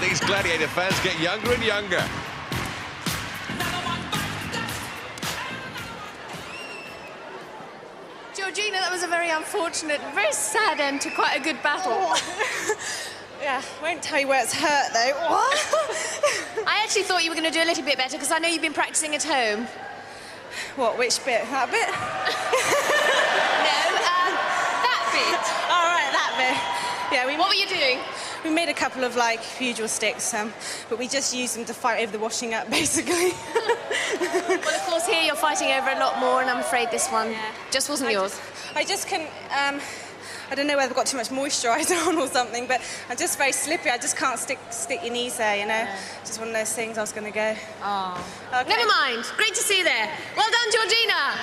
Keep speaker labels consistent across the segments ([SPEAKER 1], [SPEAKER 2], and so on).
[SPEAKER 1] these Gladiator fans get younger and younger.
[SPEAKER 2] Georgina, that was a very unfortunate, very sad end to quite a good battle.
[SPEAKER 3] Oh. Yeah, won't tell you where it's hurt, though. What?
[SPEAKER 2] I actually thought you were going to do a little bit better, because I know you've been practicing at home.
[SPEAKER 3] What, which bit? That bit?
[SPEAKER 2] No, that bit.
[SPEAKER 3] All right, that bit. Yeah,
[SPEAKER 2] What were you doing?
[SPEAKER 3] We made a couple of, like, fugal sticks, but we just used them to fight over the washing up, basically.
[SPEAKER 2] Well, of course, here you're fighting over a lot more, and I'm afraid this one just wasn't yours.
[SPEAKER 3] I just couldn't, I don't know whether I've got too much moisturiser on or something, but I'm just very slippery. I just can't stick your knees there, you know? Yeah. Just one of those things I was going to go.
[SPEAKER 2] Oh.
[SPEAKER 3] Okay.
[SPEAKER 2] Never mind. Great to see you there. Well done, Georgina.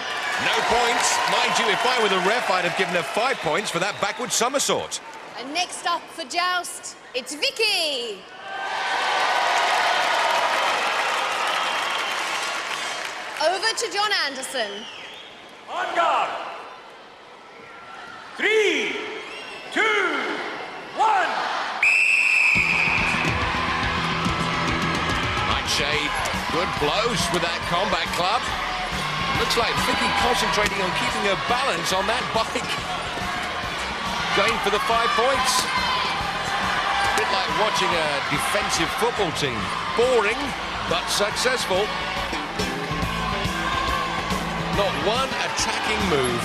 [SPEAKER 1] No points. Mind you, if I were the ref, I'd have given her 5 points for that backward somersault.
[SPEAKER 2] And next up for joust, it's Vicky. Over to John Anderson.
[SPEAKER 4] On guard. 3, 2, 1.
[SPEAKER 1] Nightshade, good blows with that combat club. Looks like Vicky concentrating on keeping her balance on that bike. Going for the 5 points. A bit like watching a defensive football team. Boring, but successful. Not one attacking move.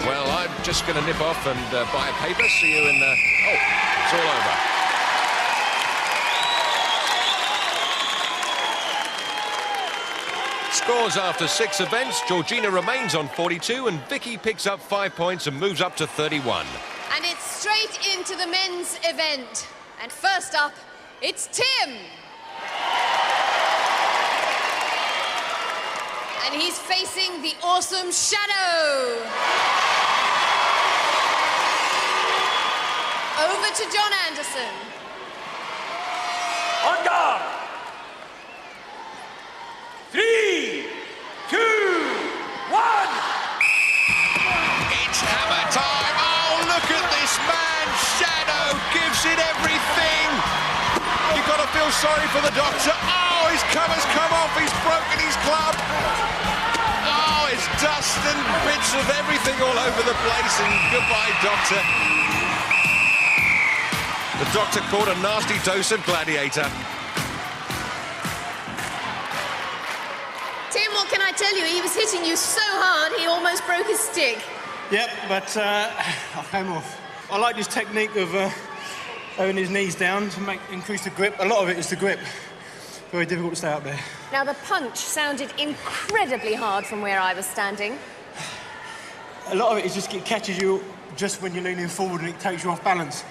[SPEAKER 1] Well, I'm just going to nip off and buy a paper. See you in the... Oh, it's all over. Scores after 6 events. Georgina remains on 42 and Vicky picks up 5 points and moves up to 31.
[SPEAKER 2] And it's straight into the men's event. And first up, it's Tim. And he's facing the awesome Shadow. Over to John Anderson.
[SPEAKER 4] On guard. 3, 2, 1.
[SPEAKER 1] It's hammer time. Oh, look at this man. Shadow gives it everything. You've got to feel sorry for the doctor. Oh, his cover's come off. He's broken his club. Oh, it's dust and bits of everything all over the place. And goodbye, doctor. The doctor caught a nasty dose of Gladiator.
[SPEAKER 2] Tim, what can I tell you? He was hitting you so hard, he almost broke his stick.
[SPEAKER 5] Yep, but I came off. I like this technique of throwing his knees down to increase the grip. A lot of it is the grip. Very difficult to stay up there.
[SPEAKER 2] Now, the punch sounded incredibly hard from where I was standing.
[SPEAKER 5] A lot of it is just it catches you just when you're leaning forward and it takes you off balance.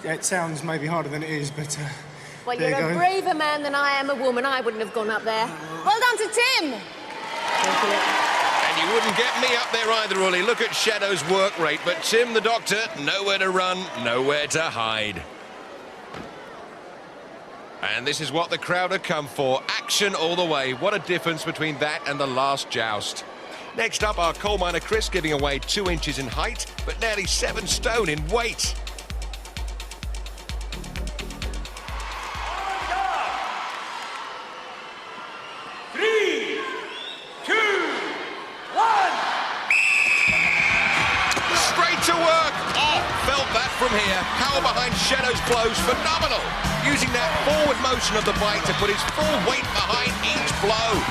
[SPEAKER 5] It sounds maybe harder than it is, but
[SPEAKER 2] well,
[SPEAKER 5] there
[SPEAKER 2] you're
[SPEAKER 5] you
[SPEAKER 2] a
[SPEAKER 5] go.
[SPEAKER 2] braver man than I am a woman. I wouldn't have gone up there. Well done to Tim.
[SPEAKER 1] And you wouldn't get me up there either, Ollie. Look at Shadow's work rate. But Tim, the doctor, nowhere to run, nowhere to hide. And this is what the crowd have come for. Action all the way. What a difference between that and the last joust. Next up, our coal miner Chris giving away 2 inches in height, but nearly 7 stone in weight. From here, power behind Shadow's blows, phenomenal. Using that forward motion of the bike to put his full weight behind each blow.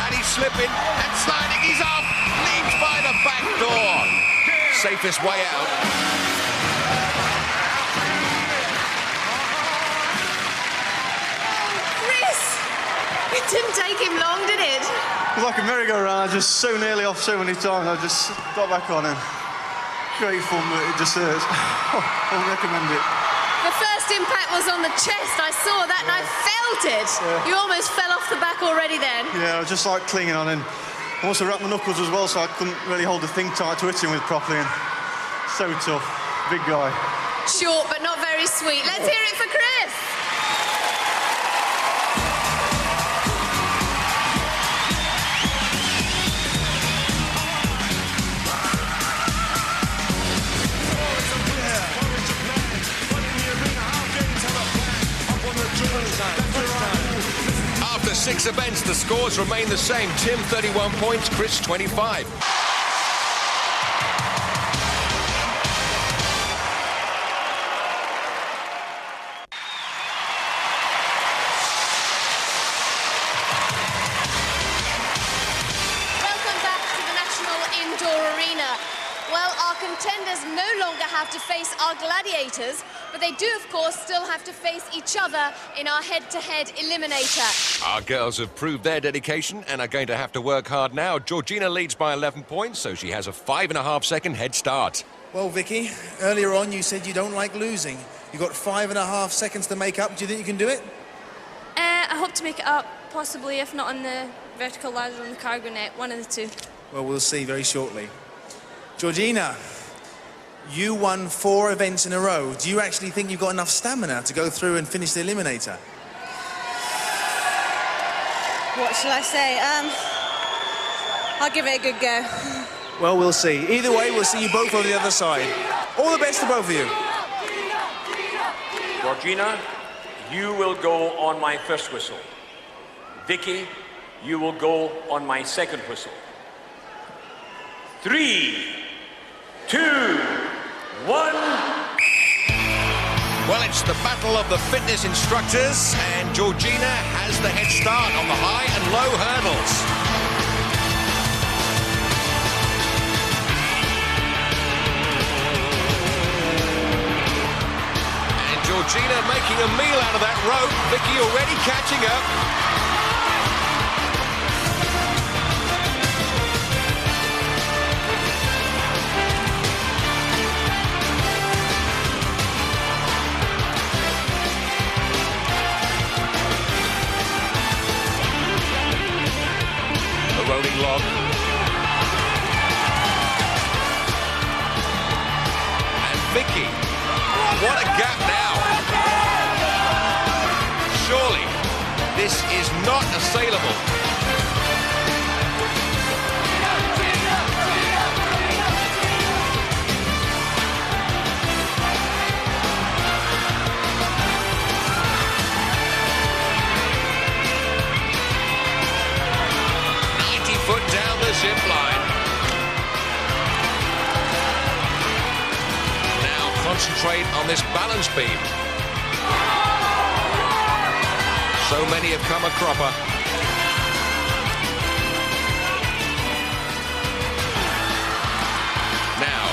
[SPEAKER 1] And he's slipping and sliding, he's off, leaves by the back door. Safest way out.
[SPEAKER 2] Chris, it didn't take him long, did it?
[SPEAKER 6] It was like a merry-go-round. I just so nearly off so many times. I just got back on and great fun, but it just hurts. I wouldn't recommend it.
[SPEAKER 2] The first impact was on the chest. I saw that and I felt it.
[SPEAKER 6] Yeah.
[SPEAKER 2] You almost fell off the back already then.
[SPEAKER 6] Yeah, I was just like clinging on, and I also wrapped my knuckles as well, so I couldn't really hold the thing tight to hit him with properly. And so tough, big guy.
[SPEAKER 2] Short but not very sweet. Let's hear it for Chris.
[SPEAKER 1] 6 events, the scores remain the same. Tim, 31 points, Chris, 25.
[SPEAKER 2] Welcome back to the National Indoor Arena. Well, our contenders no longer have to face our gladiators, but they do, of course, still have to face each other in our head-to-head eliminator.
[SPEAKER 1] Our girls have proved their dedication and are going to have to work hard now. Georgina leads by 11 points, so she has a 5.5-second head start.
[SPEAKER 7] Well, Vicky, earlier on you said you don't like losing. You've got 5.5 seconds to make up. Do you think you can do it?
[SPEAKER 8] I hope to make it up, possibly, if not on the vertical ladder on the cargo net, one of the two.
[SPEAKER 7] Well, we'll see very shortly. Georgina, you won 4 events in a row. Do you actually think you've got enough stamina to go through and finish the eliminator?
[SPEAKER 3] What shall I say? I'll give it a good go.
[SPEAKER 7] Well, we'll see. Either way, we'll see you both on the other side. All the best to both of you.
[SPEAKER 4] Georgina, you will go on my first whistle. Vicky, you will go on my second whistle. 3, 2, 1.
[SPEAKER 1] Well, it's the battle of the fitness instructors, and Georgina has the head start on the high and low hurdles. And Georgina making a meal out of that rope. Vicky already catching up. Rolling log. And Vicky, what a gap now. Surely, this is not assailable. Foot down the zip line. Now concentrate on this balance beam. So many have come a cropper. Now,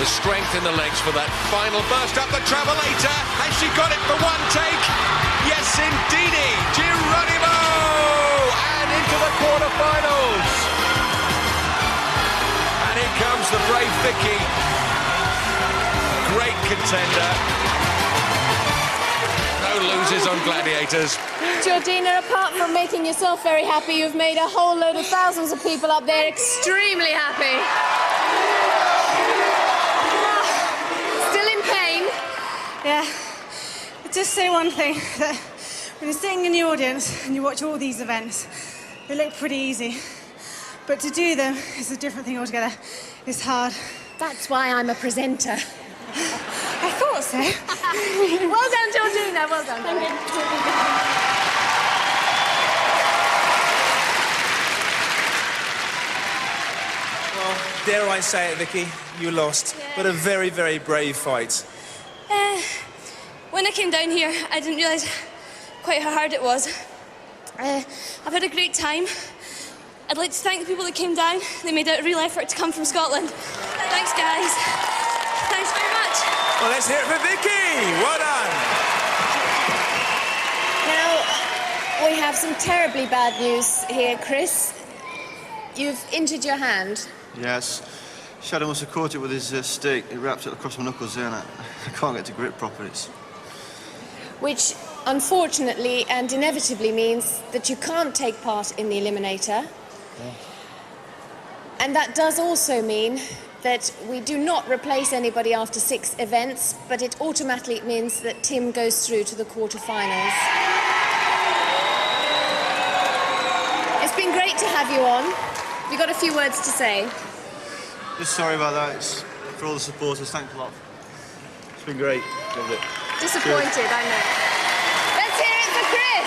[SPEAKER 1] the strength in the legs for that final burst up the travelator. Has she got it for one take? Yes, indeedy. Geronimo! And into the quarterfinals. And here comes the brave Vicky. Great contender. No losers on Gladiators.
[SPEAKER 2] Georgina, apart from making yourself very happy, you've made a whole load of thousands of people up there extremely happy. Still in pain?
[SPEAKER 3] Yeah. I'll just say one thing, that when you're sitting in the audience and you watch all these events, they look pretty easy. But to do them is a different thing altogether. It's hard.
[SPEAKER 2] That's why I'm a presenter.
[SPEAKER 3] I thought so.
[SPEAKER 2] Well done, Georgina. Well done. Thank you.
[SPEAKER 7] Well, dare I say it, Vicky, you lost.
[SPEAKER 8] Yeah.
[SPEAKER 7] But a very, very brave fight.
[SPEAKER 8] When I came down here, I didn't realise quite how hard it was. I've had a great time. I'd like to thank the people that came down. They made a real effort to come from Scotland. Thanks, guys. Thanks very much.
[SPEAKER 7] Well, let's hear it for Vicky. Well done.
[SPEAKER 2] Now, we have some terribly bad news here, Chris. You've injured your hand.
[SPEAKER 6] Yes. Shadow must have caught it with his stick. It wrapped it across my knuckles there, and I can't get to grip properly.
[SPEAKER 2] Which, unfortunately and inevitably, means that you can't take part in the eliminator. Yeah. And that does also mean that we do not replace anybody after 6 events, but it automatically means that Tim goes through to the quarterfinals. It's been great to have you on. Have you got a few words to say?
[SPEAKER 6] Just sorry about that. It's for all the supporters. Thanks a lot. It's been great. Loved it.
[SPEAKER 2] Disappointed, I know. Let's hear it for Chris.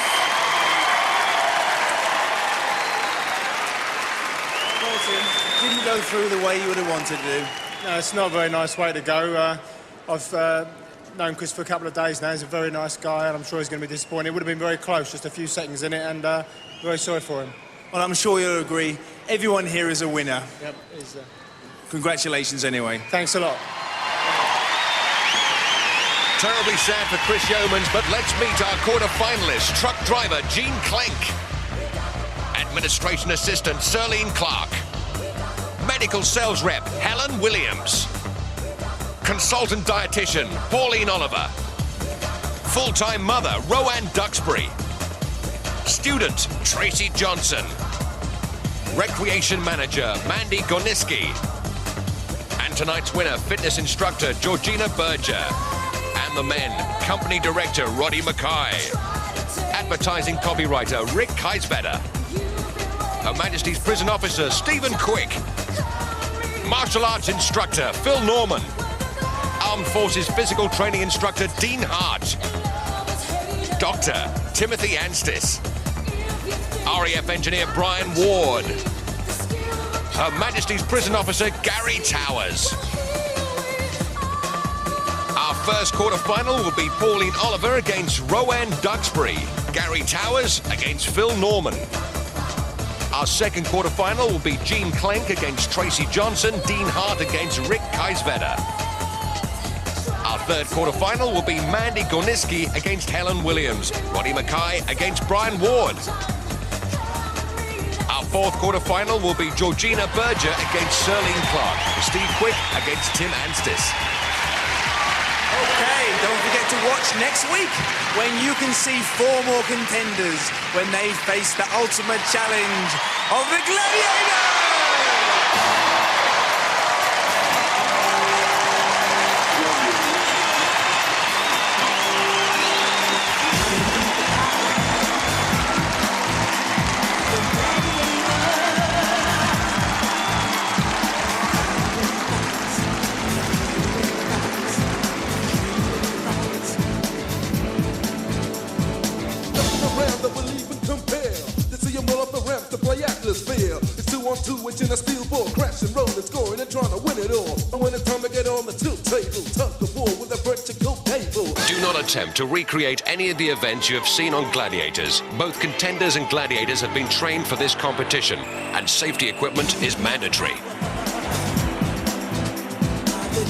[SPEAKER 7] go through the way you would have wanted to do?
[SPEAKER 5] No, it's not a very nice way to go. I've known Chris for a couple of days now. He's a very nice guy, and I'm sure he's going to be disappointed. It would have been very close, just a few seconds in it, and very sorry for him.
[SPEAKER 7] Well, I'm sure you'll agree. Everyone here is a winner.
[SPEAKER 5] Yep.
[SPEAKER 7] Congratulations anyway.
[SPEAKER 5] Thanks a lot.
[SPEAKER 1] Terribly sad for Chris Yeomans, but let's meet our quarter-finalists. Truck driver Gene Clenk. Administration assistant Serlene Clark. Medical sales rep Helen Williams. Consultant dietitian Pauline Oliver. Full-time mother Roanne Duxbury. Student Tracy Johnson. Recreation manager Mandy Gorniski. And tonight's winner, fitness instructor Georgina Berger. And the men, company director Roddy Mackay. Advertising copywriter Rick Kaisvetter. Her Majesty's Prison Officer Stephen Quick. Martial arts instructor Phil Norman. Armed Forces physical training instructor Dean Hart. Dr. Timothy Anstis. RAF engineer Brian Ward. Her Majesty's Prison Officer Gary Towers. Our first quarter-final will be Pauline Oliver against Roanne Duxbury. Gary Towers against Phil Norman. Our second quarter-final will be Gene Clenk against Tracy Johnson. Dean Hart against Rick Kaisvetter. Our third quarter-final will be Mandy Gorniski against Helen Williams. Roddy Mackay against Brian Ward. Our fourth quarter-final will be Georgina Berger against Serlene Clark. Steve Quick against Tim Anstis.
[SPEAKER 7] Okay, don't forget to watch next week when you can see 4 more contenders when they face the ultimate challenge of the Gladiators!
[SPEAKER 9] It's 2-on-2, which in a steel ball, crashing, rolling, scoring, and trying to win it all. And when it's time to get on the tilt table, tug the war with a vertical cable.
[SPEAKER 1] Do not attempt to recreate any of the events you have seen on Gladiators. Both contenders and gladiators have been trained for this competition, and safety equipment is mandatory.
[SPEAKER 10] The